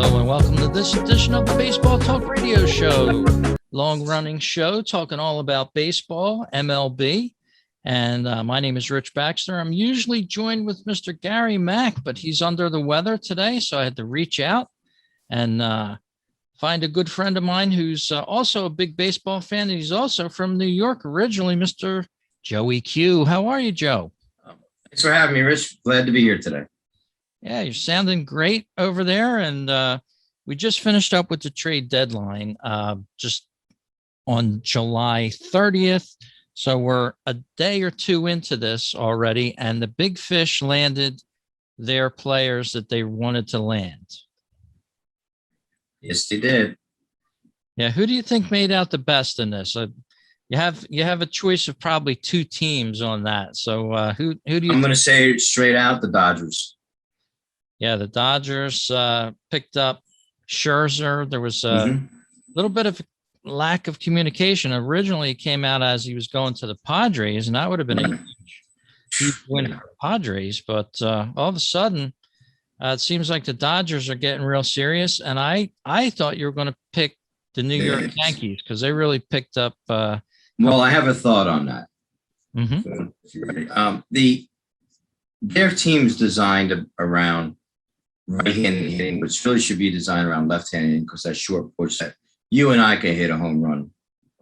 Hello and welcome to this edition of the Baseball Talk Radio Show. Long-running show talking all about baseball, MLB. And my name is Rich Baxter. I'm usually joined with Mr. Gary Mack, but he's under the weather today, so I had to reach out and find a good friend of mine who's also a big baseball fan. And he's also from New York originally, Mr. Joey Q. How are you, Joe? Thanks for having me, Rich. Glad to be here today. Yeah, you're sounding great over there. And we just finished up with the trade deadline just on July 30th. So we're a day or two into this already. And the big fish landed their players that they wanted to land. Yes, they did. Yeah, who do you think made out the best in this? You have a choice of probably two teams on that. So who do you? I'm going to say straight out the Dodgers. Yeah, the Dodgers picked up Scherzer. There was a little bit of lack of communication. Originally, it came out as he was going to the Padres, and that would have been a huge win for the Padres. But all of a sudden, it seems like the Dodgers are getting real serious. And I thought you were going to pick the New York Yankees because they really picked up. Well, I have a thought on that. Their team's designed around right-handed hitting, which really should be designed around left-handed because that short porch that you and I can hit a home run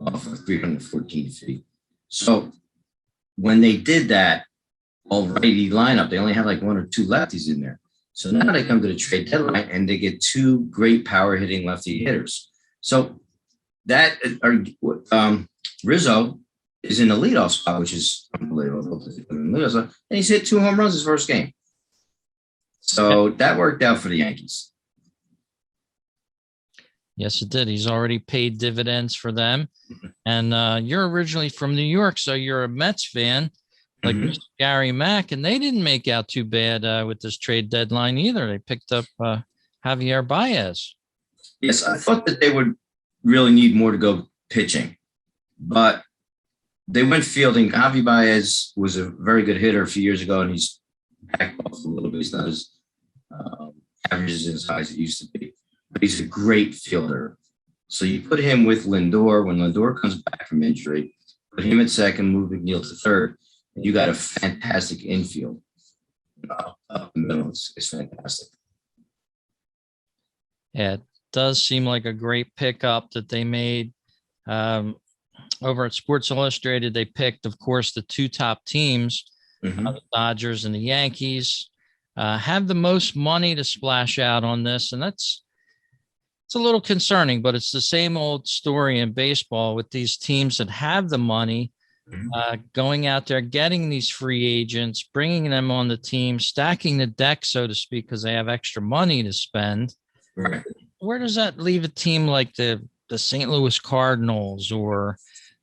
off of 314 feet. So when they did that all righty lineup, they only had like one or two lefties in there. So now they come to the trade deadline and they get two great power hitting lefty hitters. So that Rizzo is in the leadoff spot, which is unbelievable. And he's hit 2 home runs his first game. So that worked out for the Yankees. Yes, it did. He's already paid dividends for them. And you're originally from New York, so you're a Mets fan, like Mr. Gary Mack, and they didn't make out too bad with this trade deadline either. They picked up Javier Baez. Yes, I thought that they would really need more to go pitching, but they went fielding. Javi Baez was a very good hitter a few years ago, and he's backed off a little bit. He's not as average as high as it used to be, but he's a great fielder. So you put him with Lindor. When Lindor comes back from injury, put him at second, move McNeil to third, and you got a fantastic infield. Up the middle, it's fantastic. Yeah, it does seem like a great pickup that they made. Over at Sports Illustrated, they picked, of course, the two top teams, the Dodgers and the Yankees, have the most money to splash out on this. And it's a little concerning, but it's the same old story in baseball with these teams that have the money, going out there, getting these free agents, bringing them on the team, stacking the deck, so to speak, because they have extra money to spend. Right. Where does that leave a team like the St. Louis Cardinals or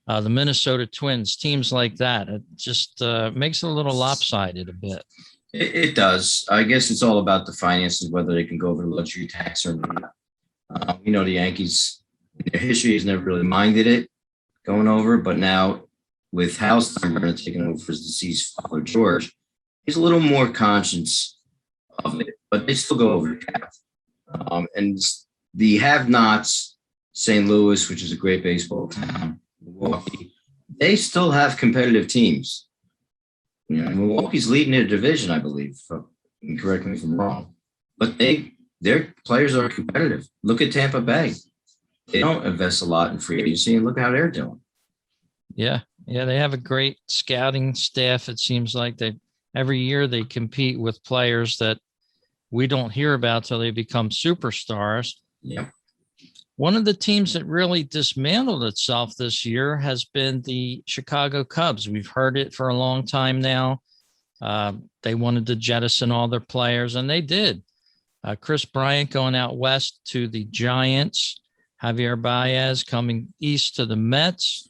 the Minnesota Twins, teams like that? It just makes it a little lopsided a bit. It does. I guess it's all about the finances, whether they can go over the luxury tax or not. The Yankees, their history has never really minded it going over, but now with Hauser taking over for his deceased father, George, he's a little more conscious of it, but they still go over the cap. And the have-nots, St. Louis, which is a great baseball town, Milwaukee, they still have competitive teams. Milwaukee's leading their division, I believe. Correct me if I'm wrong, but their players are competitive. Look at Tampa Bay; they don't invest a lot in free agency, and look how they're doing. Yeah, they have a great scouting staff. It seems like every year they compete with players that we don't hear about till they become superstars. Yeah. One of the teams that really dismantled itself this year has been the Chicago Cubs. We've heard it for a long time now. They wanted to jettison all their players, and they did. Chris Bryant going out west to the Giants, Javier Baez coming east to the Mets,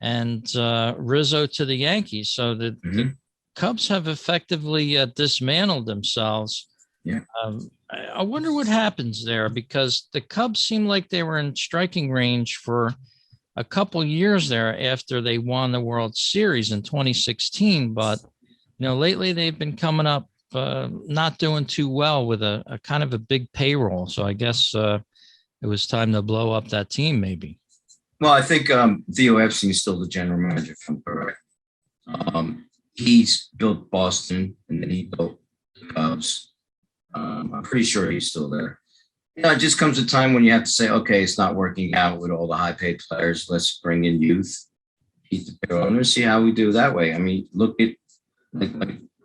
and Rizzo to the Yankees. So the Cubs have effectively dismantled themselves. Yeah. I wonder what happens there, because the Cubs seem like they were in striking range for a couple years there after they won the World Series in 2016. But, lately they've been coming up not doing too well with a kind of a big payroll. So I guess it was time to blow up that team, maybe. Well, I think Theo Epstein is still the general manager, if I'm correct. He's built Boston, and then he built the Cubs. I'm pretty sure he's still there. It just comes a time when you have to say, okay, it's not working out with all the high-paid players. Let's bring in youth, keep the payroll, and see how we do that way. I mean, look at,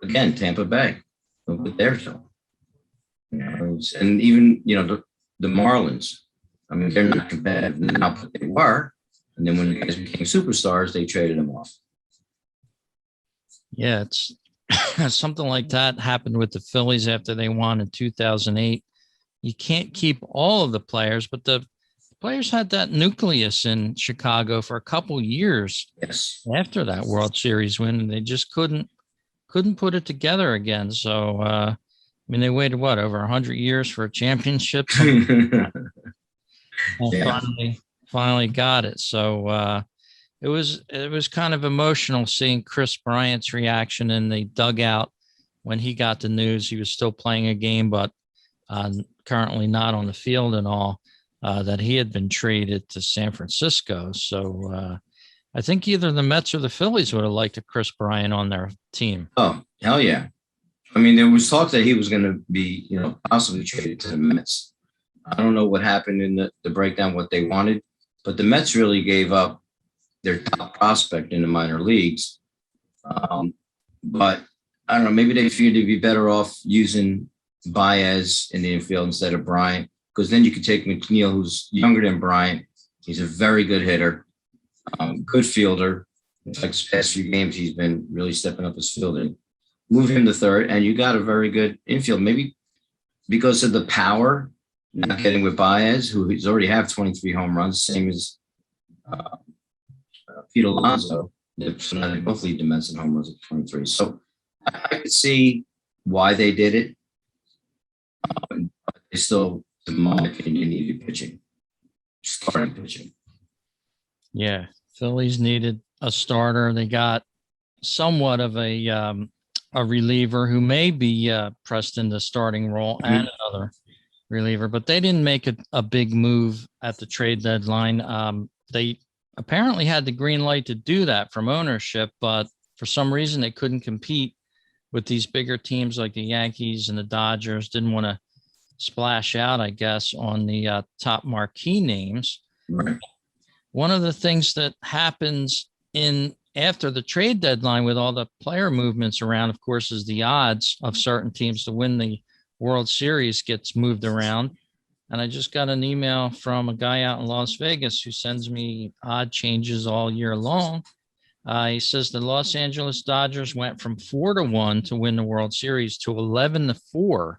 again, Tampa Bay. Look at their show. And even, the Marlins. I mean, they're not competitive now, but they were. And then when the guys became superstars, they traded them off. Yeah, it's something like that happened with the Phillies after they won in 2008. You can't keep all of the players, but the players had that nucleus in Chicago for a couple years. Yes. After that World Series win, and they just couldn't put it together again. So, I mean, they waited over 100 years for a championship. Yeah. Finally got it. So it was kind of emotional seeing Chris Bryant's reaction in the dugout when he got the news. He was still playing a game, but currently not on the field and all, that he had been traded to San Francisco. So I think either the Mets or the Phillies would have liked a Chris Bryant on their team. Oh, hell yeah. I mean, there was talk that he was going to be, possibly traded to the Mets. I don't know what happened in the breakdown, what they wanted, but the Mets really gave up their top prospect in the minor leagues. But I don't know, maybe they figured they'd be better off using Baez in the infield instead of Bryant, because then you could take McNeil, who's younger than Bryant. He's a very good hitter, good fielder. In fact, the past few games, he's been really stepping up his fielding. Move him to third, and you got a very good infield. Maybe because of the power, not getting with Baez, who he's already have 23 home runs, same as Pete Alonso. So now they both lead the Mets in home runs at 23. So I could see why they did it. They still, in my opinion, needed pitching, starting pitching. Yeah, Phillies needed a starter. They got somewhat of a reliever who may be pressed in the starting role and another reliever, but they didn't make a big move at the trade deadline. They apparently had the green light to do that from ownership, but for some reason they couldn't compete with these bigger teams like the Yankees and the Dodgers. Didn't want to splash out, I guess, on the top marquee names. Right. One of the things that happens after the trade deadline with all the player movements around, of course, is the odds of certain teams to win the World Series gets moved around. And I just got an email from a guy out in Las Vegas who sends me odd changes all year long. He says the Los Angeles Dodgers went from 4-1 to win the World Series to 11-4.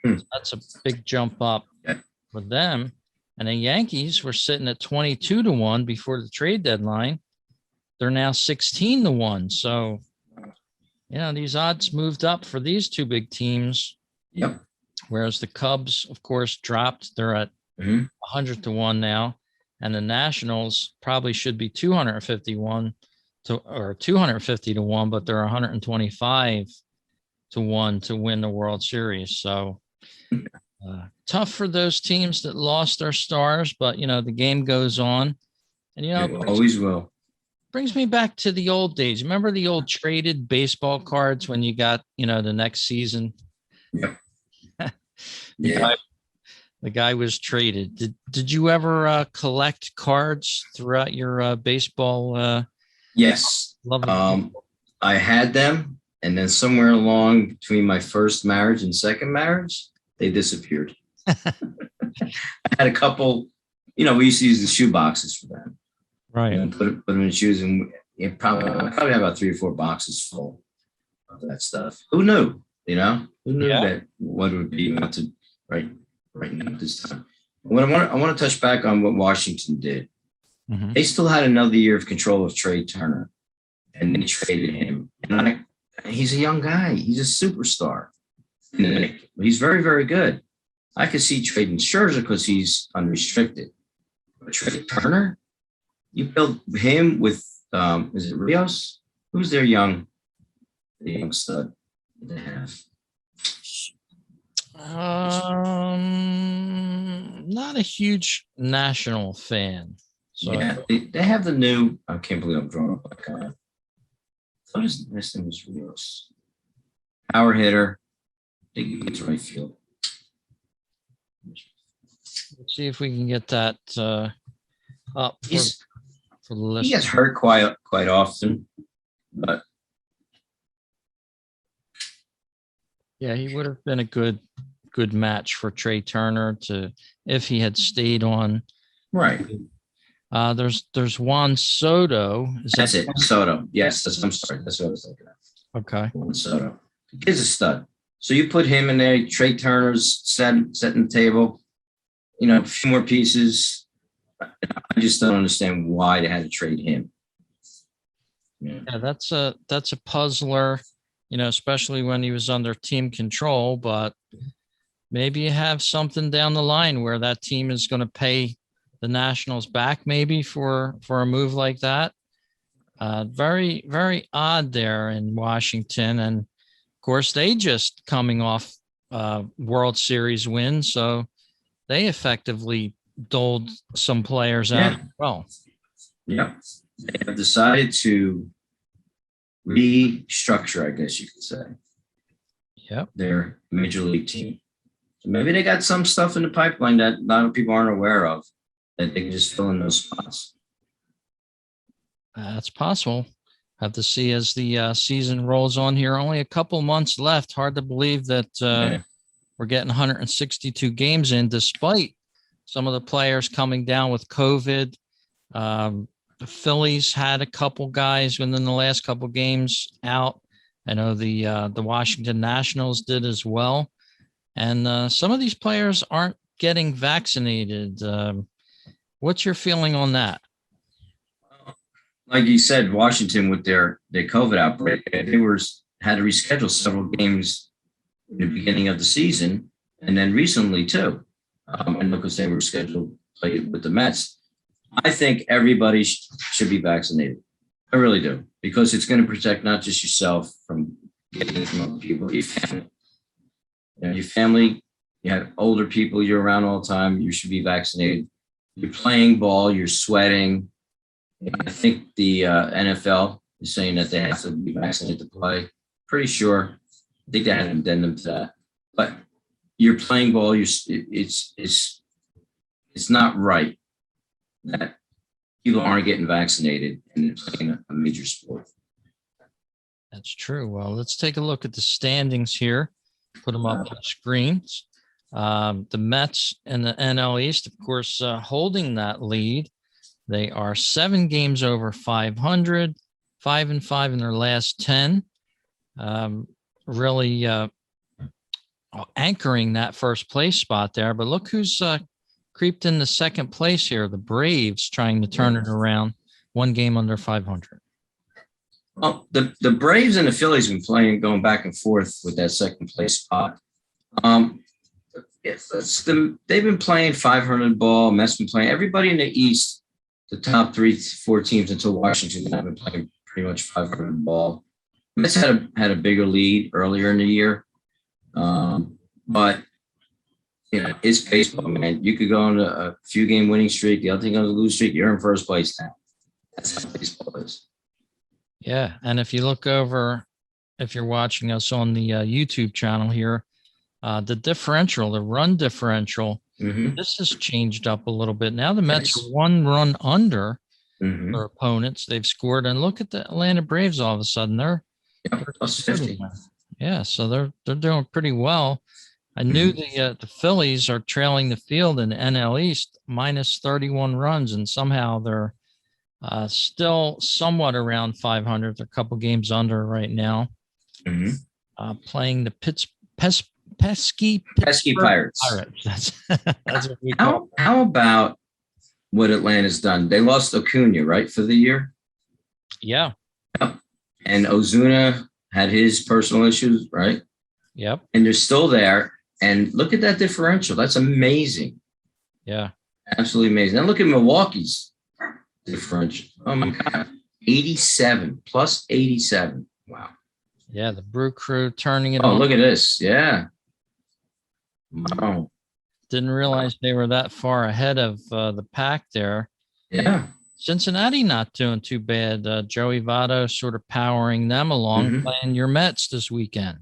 That's a big jump up for them. And the Yankees were sitting at 22-1 before the trade deadline. They're now 16-1. So, these odds moved up for these two big teams. Yep. Whereas the Cubs, of course, dropped. They're at 100-1 now. And the Nationals probably should be 250-1 or 250-1, but they're 125-1 to win the World Series. So tough for those teams that lost their stars, but the game goes on. And it always will. Brings me back to the old days. Remember the old traded baseball cards when you got, the next season? Yep. The guy was traded. Did you ever collect cards throughout your baseball? Yes. I had them, and then somewhere along between my first marriage and second marriage, they disappeared. I had a couple, we used to use the shoe boxes for them. Right. Put them in shoes, and I probably had about 3 or 4 boxes full of that stuff. Who knew? Who knew that what it would be not to right now at this time. I want to touch back on what Washington did. Mm-hmm. They still had another year of control of Trey Turner, and they traded him. And he's a young guy. He's a superstar. He's very, very good. I could see trading Scherzer because he's unrestricted. But Trey Turner, you build him with, is it Rios? Who's their young stud they have? Not a huge national fan. So Yeah, they have the new. I can't believe I'm drawing up like what is this thing? Is Rios power hitter? I think he gets right field. let's see if we can get that up for the list. He gets hurt quite often, but yeah, he would have been a good match for Trey Turner if he had stayed on. right. There's Juan Soto. That's it. Soto. Yes, I'm sorry. That's what I was thinking of. Okay. Juan Soto. The kid's a stud. So you put him in there. Trey Turner's setting the table. A few more pieces. I just don't understand why they had to trade him. Yeah, that's a puzzler. Especially when he was under team control. But maybe you have something down the line where that team is going to pay the Nationals back maybe for a move like that. Very, very odd there in Washington. And of course, they just coming off World Series win. So they effectively doled some players out as well. Yeah. They have decided to restructure, I guess you could say. Yep. Their major league team. So maybe they got some stuff in the pipeline that a lot of people aren't aware of, that they can just fill in those spots. That's possible. Have to see as the season rolls on here. Only a couple months left. Hard to believe that we're getting 162 games in, despite some of the players coming down with COVID. The Phillies had a couple guys within the last couple games out. I know the Washington Nationals did as well. And some of these players aren't getting vaccinated. What's your feeling on that? Like you said, Washington with their COVID outbreak, they had to reschedule several games in the beginning of the season, and then recently too. And because they were scheduled to play with the Mets, I think everybody should be vaccinated. I really do, because it's going to protect not just yourself from getting it from other people, your family. Your family, you have older people you're around all the time, you should be vaccinated. You're playing ball, you're sweating. I think the NFL is saying that they have to be vaccinated to play. Pretty sure. I think they had an addendum to that. But you're playing ball. It's not right that people aren't getting vaccinated and playing a major sport. That's true. Well, let's take a look at the standings here. Put them up on the screens. The Mets and the NL East, of course, holding that lead. They are 7 games over 500, 5-5 in their last 10. Really anchoring that first place spot there. But look who's creeped into second place here. The Braves trying to turn it around, 1 game under 500. Well, the Braves and the Phillies have been playing, going back and forth with that second place spot. They've been playing 500 ball. Mets been playing. Everybody in the East, the top 3-4 teams until Washington, have been playing pretty much 500 ball. Mets had a bigger lead earlier in the year, but it's baseball, man. You could go on a few game winning streak. The other thing on the lose streak, you're in first place now. That's how baseball is. Yeah, and if you look over, if you're watching us on the YouTube channel here, the differential, the run differential, this has changed up a little bit. Now the Mets are 1 run under their opponents. They've scored, and look at the Atlanta Braves. All of a sudden, they're plus 50. Yeah, so they're doing pretty well. I knew the Phillies are trailing the field in NL East minus 31 runs, and somehow they're still somewhat around 500. They're a couple games under right now. Playing the pesky Pirates. That's what we call. How about what Atlanta's done? They lost Acuna, right, for the year? Yeah. Yep. And Ozuna had his personal issues, right? Yep. And they're still there. And look at that differential. That's amazing. Yeah. Absolutely amazing. Now look at Milwaukee's differential. Oh my God. 87 plus 87. Wow. Yeah, the Brew Crew turning it on. on. Look at this. Yeah. Wow. Didn't realize they were that far ahead of the pack there. Yeah. Cincinnati not doing too bad. Joey Votto sort of powering them along, playing your Mets this weekend.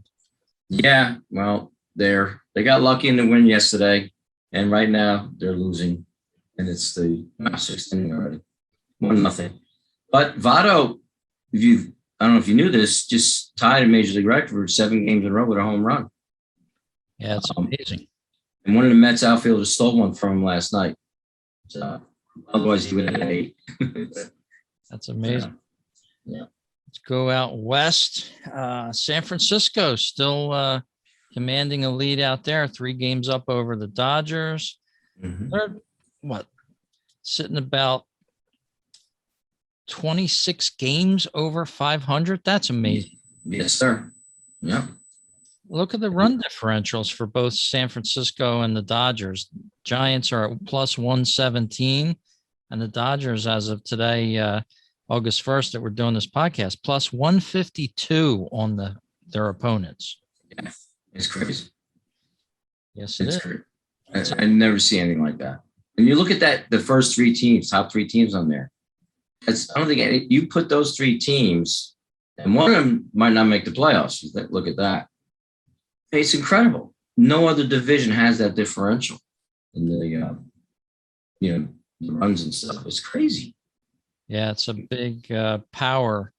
Yeah, well, they got lucky in the win yesterday, and right now they're losing, and it's the sixth inning already, 1-0. But Votto, I don't know if you knew this, just tied a major league record for 7 games in a row with a home run. Yeah, it's amazing. And one of the Mets outfielders stole one from him last night. So otherwise he would have had 8. That's amazing. Yeah. Let's go out west. San Francisco still commanding a lead out there. 3 games up over the Dodgers. They're sitting about 26 games over 500. That's amazing. Yes, sir. Yeah. Look at the run differentials for both San Francisco and the Dodgers. Giants are at plus 117, and the Dodgers, as of today, August 1st, that we're doing this podcast, plus 152 on their opponents. Yeah, it's crazy. Yes, it is. Crazy. I never see anything like that. And you look at the first 3 teams, top 3 teams on there. I don't think you put those 3 teams, and one of them might not make the playoffs. Look at that. It's incredible. No other division has that differential in the the runs and stuff. It's crazy. Yeah, it's a big power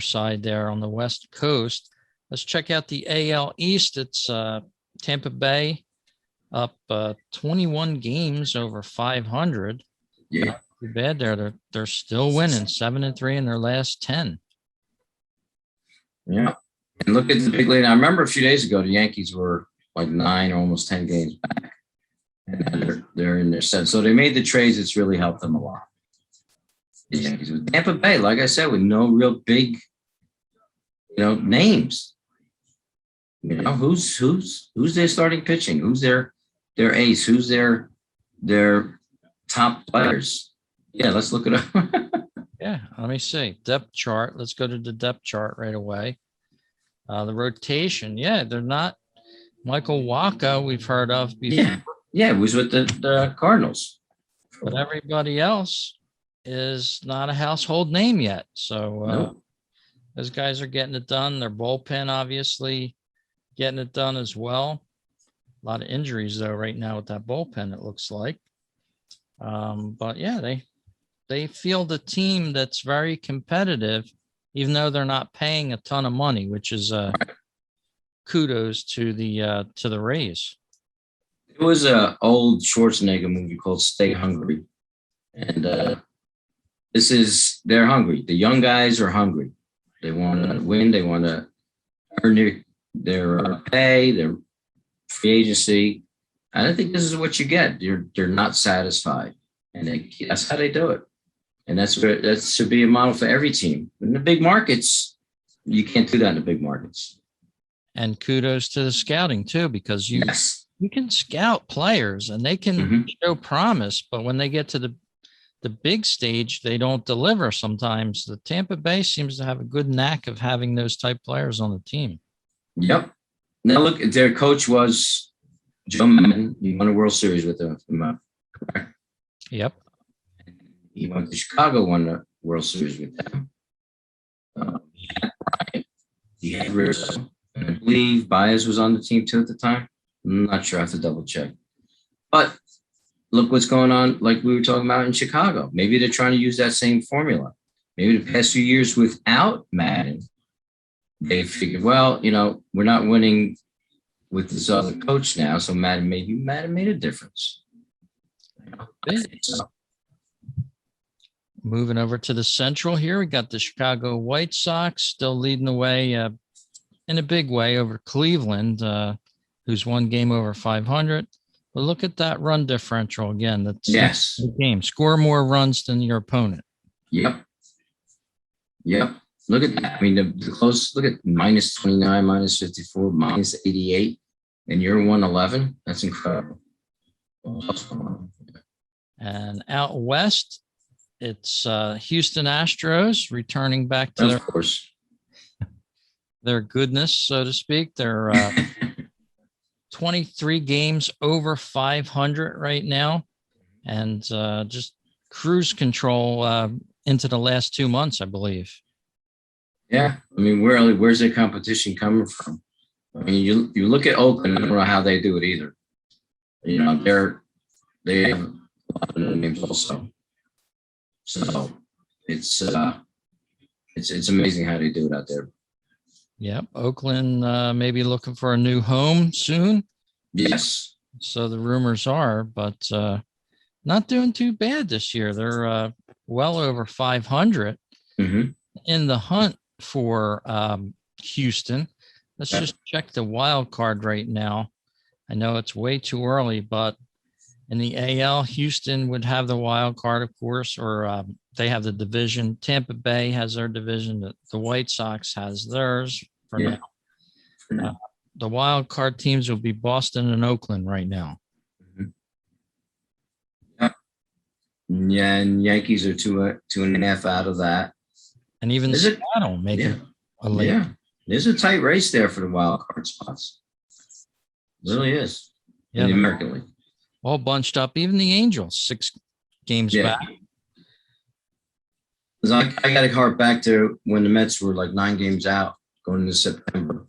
side there on the West Coast. Let's check out the AL East. It's Tampa Bay up 21 games over 500. Yeah, not too bad there. They're still winning 7-3 in their last 10. Yeah. And look at the big lead. I remember a few days ago, the Yankees were like 9 or almost 10 games back. And they're in their 7th. So they made the trades. It's really helped them a lot. The Yankees with Tampa Bay, like I said, with no real big, names. Who's their starting pitching? Who's their ace? Who's their top players? Yeah, let's look it up. Yeah, let me see. Depth chart. Let's go to the depth chart right away. The rotation, they're not Michael Wacha, we've heard of before. Yeah, it was with the Cardinals. But everybody else is not a household name yet. So those guys are getting it done. Their bullpen, obviously, getting it done as well. A lot of injuries, though, right now with that bullpen, it looks like. But, they field a team that's very competitive, even though they're not paying a ton of money, which is kudos to the Rays. It was an old Schwarzenegger movie called Stay Hungry. And they're hungry. The young guys are hungry. They want to win. They want to earn their pay, their free agency. And I think this is what you get. They're not satisfied. And that's how they do it. And that should be a model for every team. In the big markets, you can't do that in the big markets. And kudos to the scouting, too, because you can scout players and they can show promise. But when they get to the big stage, they don't deliver sometimes. The Tampa Bay seems to have a good knack of having those type players on the team. Yep. Now, look, their coach was Joe Maddon. He won a World Series with them. Correct? Yep. He went to Chicago, won the World Series with them. He had Rizzo. And I believe Baez was on the team too at the time. I'm not sure. I have to double check. But look what's going on, like we were talking about in Chicago. Maybe they're trying to use that same formula. Maybe the past few years without Maddon, they figured, well, we're not winning with this other coach now, so Maddon made a difference. I think so. Moving over to the Central here, we got the Chicago White Sox still leading the way in a big way over Cleveland, who's 1 game over 500. But look at that run differential again. That's the game. Score more runs than your opponent. Yep. Look at that. I mean, the close. Look at minus 29, minus 54, minus 88, and you're 111. That's incredible. And out west, it's Houston Astros returning back to their goodness, so to speak. They're 23 games over 500 right now, and just cruise control into the last 2 months, I believe. Yeah, I mean, where's the competition coming from? I mean, you look at Oakland. I don't know how they do it either. You know, they have a lot of names also. So it's amazing how they do it out there. Yep, Oakland maybe looking for a new home soon. Yes. So the rumors are, but not doing too bad this year. They're well over 500 in the hunt for Houston. Let's just check the wild card right now. I know it's way too early, but in the AL, Houston would have the wild card, of course, or they have the division. Tampa Bay has their division. The White Sox has theirs for now. The wild card teams will be Boston and Oakland right now. Yeah, and Yankees are 2.5 out of that. And even Seattle making a late. Yeah, there's a tight race there for the wild card spots. It really is. Yeah, in the American League. All bunched up. Even the Angels, 6 games back. I got to hark back to when the Mets were like 9 games out going into September.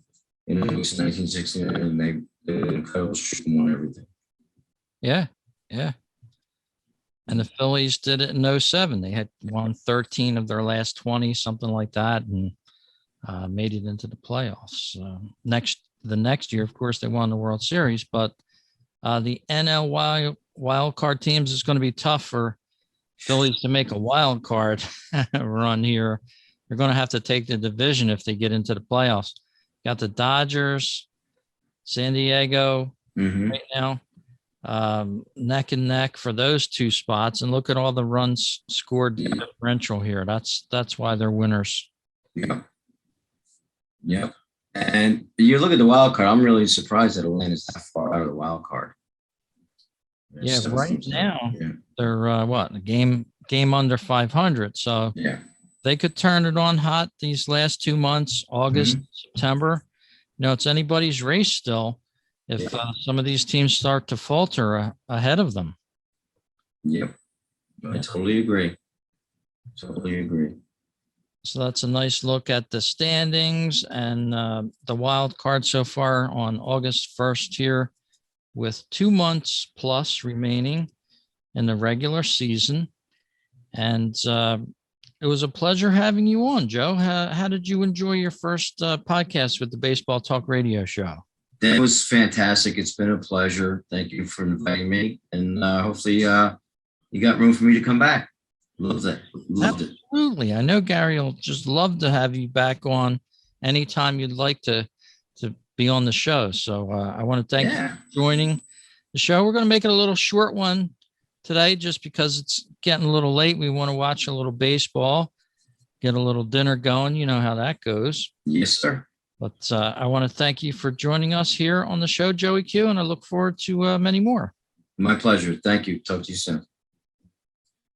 You know, it was 1969, and they won everything. Yeah. And the Phillies did it in 2007. They had won 13 of their last 20, something like that, and made it into the playoffs. The next year, of course, they won the World Series, but the NL wild card teams is going to be tough for Phillies to make a wild card run here. They're going to have to take the division if they get into the playoffs. Got the Dodgers, San Diego right now, neck and neck for those 2 spots. And look at all the runs scored differential here. That's why they're winners. Yeah. And you look at the wild card. I'm really surprised that Atlanta's that far out of the wild card. Right now they're a game under 500. So they could turn it on hot these last 2 months, August, September. You know, it's anybody's race still if some of these teams start to falter ahead of them. Yep. I totally agree. So that's a nice look at the standings and the wild card so far on August 1st here, with 2 months plus remaining in the regular season. And it was a pleasure having you on, Joe. How did you enjoy your first podcast with the Baseball Talk Radio Show? That was fantastic. It's been a pleasure. Thank you for inviting me. And hopefully you got room for me to come back. Loved it. Absolutely. I know Gary will just love to have you back on anytime you'd like to be on the show. So I want to thank you for joining the show. We're going to make it a little short one today just because it's getting a little late. We want to watch a little baseball, get a little dinner going. You know how that goes. Yes, sir. But I want to thank you for joining us here on the show, Joey Q, and I look forward to many more. My pleasure. Thank you. Talk to you soon.